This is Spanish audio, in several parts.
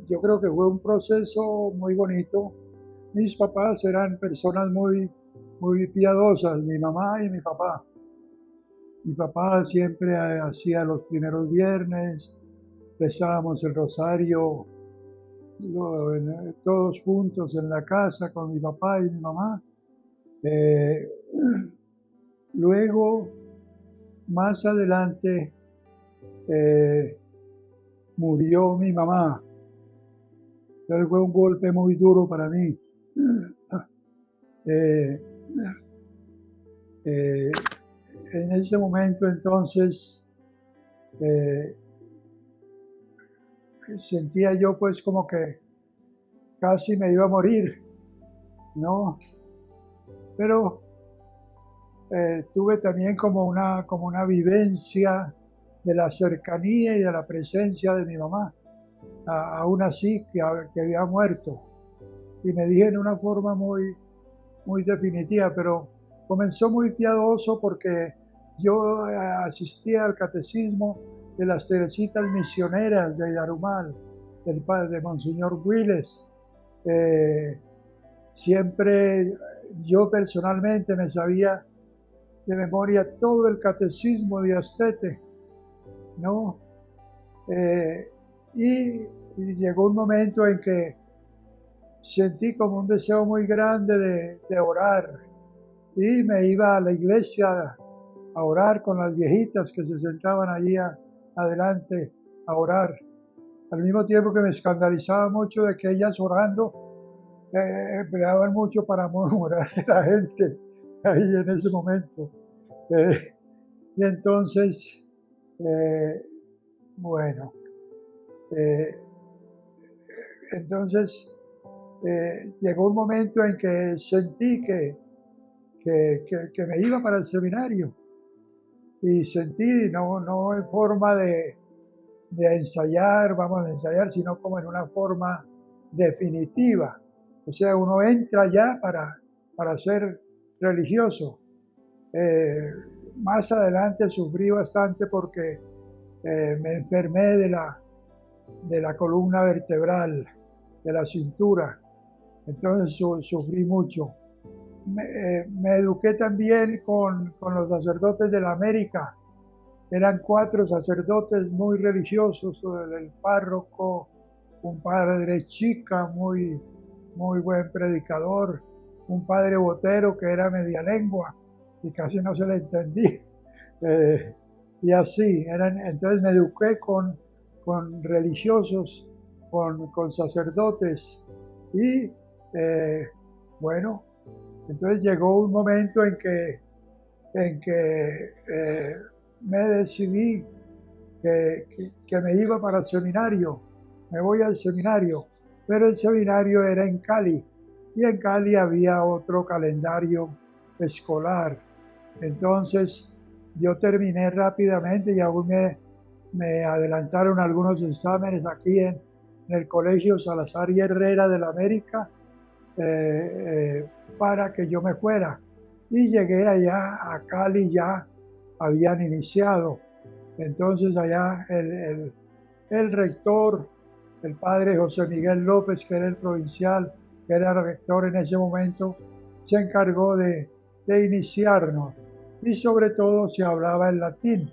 yo creo que fue un proceso muy bonito. Mis papás eran personas muy piadosas, mi mamá y mi papá. Mi papá siempre hacía los primeros viernes, rezábamos el rosario todos juntos en la casa con mi papá y mi mamá. Eh, Luego, más adelante, eh, murió mi mamá. Entonces fue un golpe muy duro para mí. Eh, eh, en ese momento entonces eh, sentía yo pues como que casi me iba a morir, ¿no? Pero tuve también como una vivencia de la cercanía y de la presencia de mi mamá, aún así que había muerto. Y me dije en una forma muy definitiva, pero comenzó muy piadoso porque yo asistía al catecismo de las Teresitas Misioneras de Yarumal, del padre de Monseñor Willes. Eh, Siempre yo personalmente me sabía de memoria todo el catecismo de Astete, ¿no? Eh, y, y llegó un momento en que sentí como un deseo muy grande de orar y me iba a la iglesia a orar con las viejitas que se sentaban allí adelante a orar. Al mismo tiempo que me escandalizaba mucho de que ellas orando empleaban mucho para murmurar de la gente ahí en ese momento. Eh, y entonces, eh, bueno, eh, entonces llegó un momento en que sentí que me iba para el seminario y sentí, no en forma de ensayar, vamos a ensayar, sino como en una forma definitiva. O sea, uno entra ya para ser religioso. Eh, Más adelante sufrí bastante porque me enfermé de la columna vertebral, de la cintura. Entonces sufrí mucho. Me eduqué también con los sacerdotes de la América. Eran 4 sacerdotes muy religiosos, el párroco, un padre chica, muy buen predicador, un padre botero que era media lengua y casi no se le entendía. Eh, y así, entonces me eduqué con religiosos, con sacerdotes y bueno, entonces llegó un momento en que me decidí que me iba para el seminario, me voy al seminario, pero el seminario era en Cali y en Cali había otro calendario escolar. Entonces yo terminé rápidamente y aún me adelantaron algunos exámenes aquí en el Colegio Salazar y Herrera de la América para que yo me fuera. Y llegué allá a Cali, ya habían iniciado. Entonces allá el rector, el padre José Miguel López, que era el provincial, que era el rector en ese momento, se encargó de iniciarnos. Y sobre todo se hablaba en latín.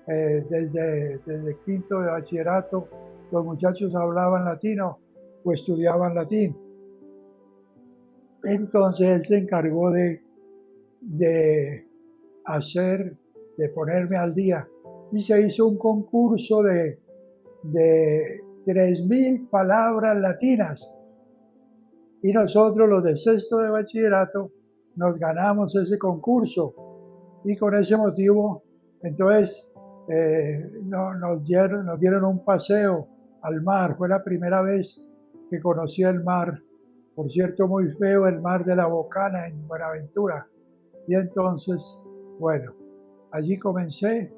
Desde quinto de bachillerato los muchachos hablaban latino o estudiaban latín. Entonces él se encargó de hacer, de ponerme al día. Y se hizo un concurso de 3.000 palabras latinas. Y nosotros, los de sexto de bachillerato, nos ganamos ese concurso. Y con ese motivo, entonces, nos dieron un paseo al mar. Fue la primera vez que conocí el mar. Por cierto, muy feo el mar de la Bocana en Buenaventura. Y entonces, bueno, allí comencé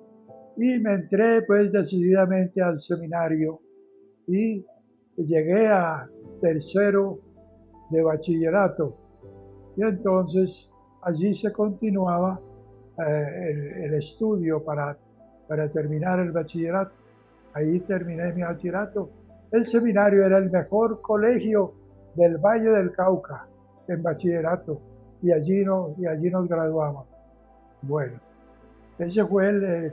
y me entré pues decididamente al seminario y llegué a tercero de bachillerato. Y entonces allí se continuaba el estudio para terminar el bachillerato. Ahí terminé mi bachillerato El seminario era el mejor colegio del Valle del Cauca en bachillerato y allí nos graduamos. Bueno, ese fue el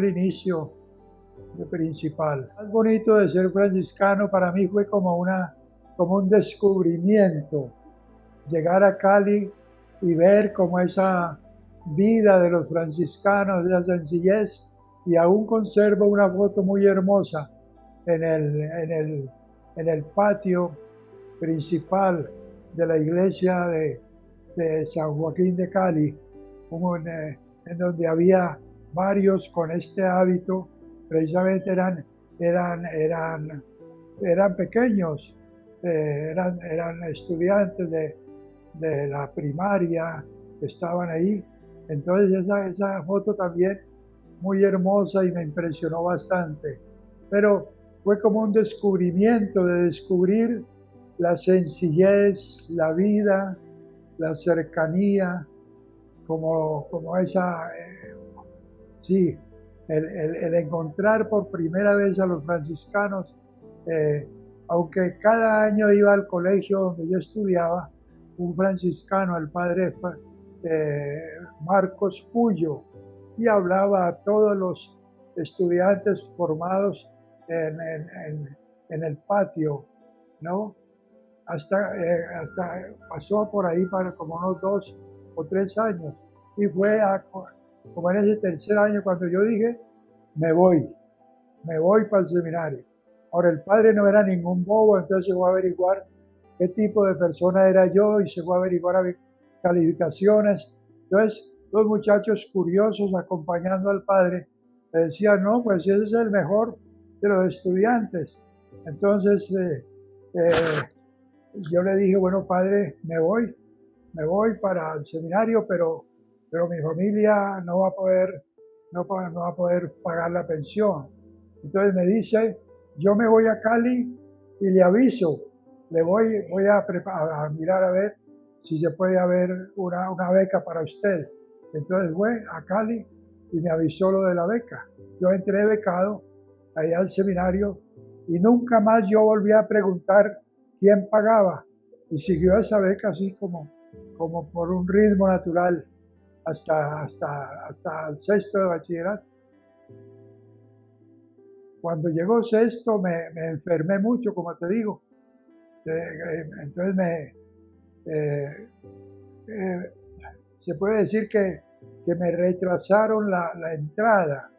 inicio principal. Lo más bonito de ser franciscano para mí fue como un descubrimiento. Llegar a Cali y ver como esa vida de los franciscanos, esa sencillez, y aún conservo una foto muy hermosa en el patio principal de la iglesia de San Joaquín de Cali, en donde había varios con este hábito. Precisamente eran pequeños, eran estudiantes de la primaria que estaban ahí. Entonces esa foto también muy hermosa y me impresionó bastante. Pero fue como un descubrimiento de descubrir la sencillez, la vida, la cercanía, como esa, sí, el encontrar por primera vez a los franciscanos, aunque cada año iba al colegio donde yo estudiaba, un franciscano, el padre Marcos Puyo, y hablaba a todos los estudiantes formados en el patio, ¿no? Hasta pasó por ahí para como unos 2 o 3 años, y fue como en ese tercer año cuando yo dije, me voy para el seminario. Ahora el padre no era ningún bobo, entonces se fue a averiguar qué tipo de persona era yo y se fue a averiguar calificaciones. Entonces los muchachos curiosos acompañando al padre le decían, no, pues ese es el mejor de los estudiantes. Entonces yo le dije, bueno padre, me voy para el seminario, pero mi familia no va a poder pagar la pensión. Entonces me dice, yo me voy a Cali y le aviso, voy a mirar a ver si se puede haber una beca para usted. Entonces fue a Cali y me avisó lo de la beca. Yo entré becado allá al seminario y nunca más yo volví a preguntar quién pagaba. Y siguió esa beca así como por un ritmo natural hasta el sexto de bachillerato. Cuando llegó sexto me enfermé mucho, como te digo. Entonces se puede decir que me retrasaron la entrada.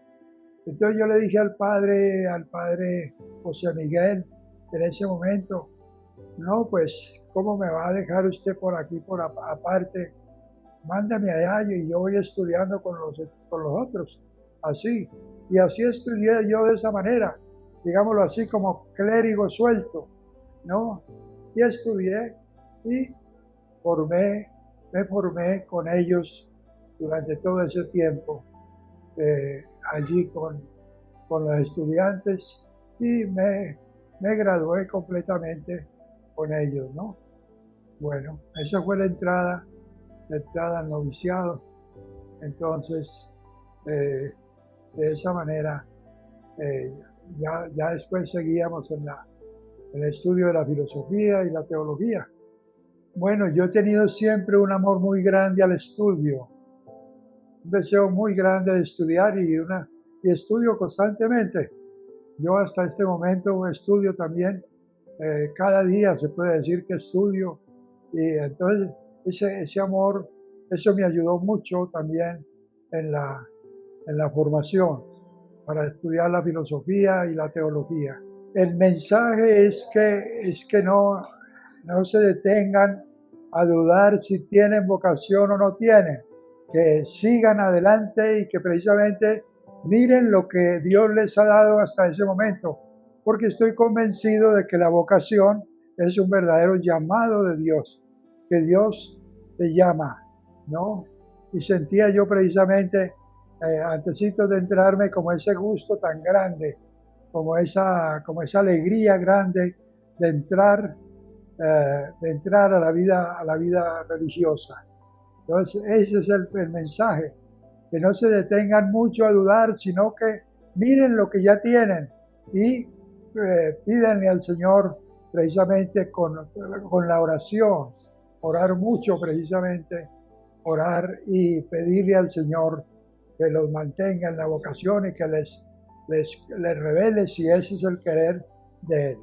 Entonces yo le dije al padre José Miguel, en ese momento, no, pues, ¿cómo me va a dejar usted por aquí, por aparte? Mándame allá y yo voy estudiando con los otros, así. Y así estudié yo de esa manera, digámoslo así, como clérigo suelto, ¿no? Y estudié y me formé con ellos durante todo ese tiempo, allí con los estudiantes, y me gradué completamente con ellos, ¿no? Bueno, esa fue la entrada al noviciado. Entonces, de esa manera, ya después seguíamos en el estudio de la filosofía y la teología. Bueno, yo he tenido siempre un amor muy grande al estudio, un deseo muy grande de estudiar y estudio constantemente. Yo hasta este momento estudio también, cada día se puede decir que estudio, y entonces ese amor, eso me ayudó mucho también en la formación para estudiar la filosofía y la teología. El mensaje es que no se detengan a dudar si tienen vocación o no tienen, que sigan adelante y que precisamente miren lo que Dios les ha dado hasta ese momento, porque estoy convencido de que la vocación es un verdadero llamado de Dios, que Dios te llama, ¿no? Y sentía yo precisamente, antesito de entrarme, como ese gusto tan grande, como esa alegría grande de entrar a la vida religiosa. Entonces ese es el mensaje, que no se detengan mucho a dudar, sino que miren lo que ya tienen y pídanle al Señor precisamente con la oración, orar mucho precisamente, orar y pedirle al Señor que los mantenga en la vocación y que les revele si ese es el querer de Él.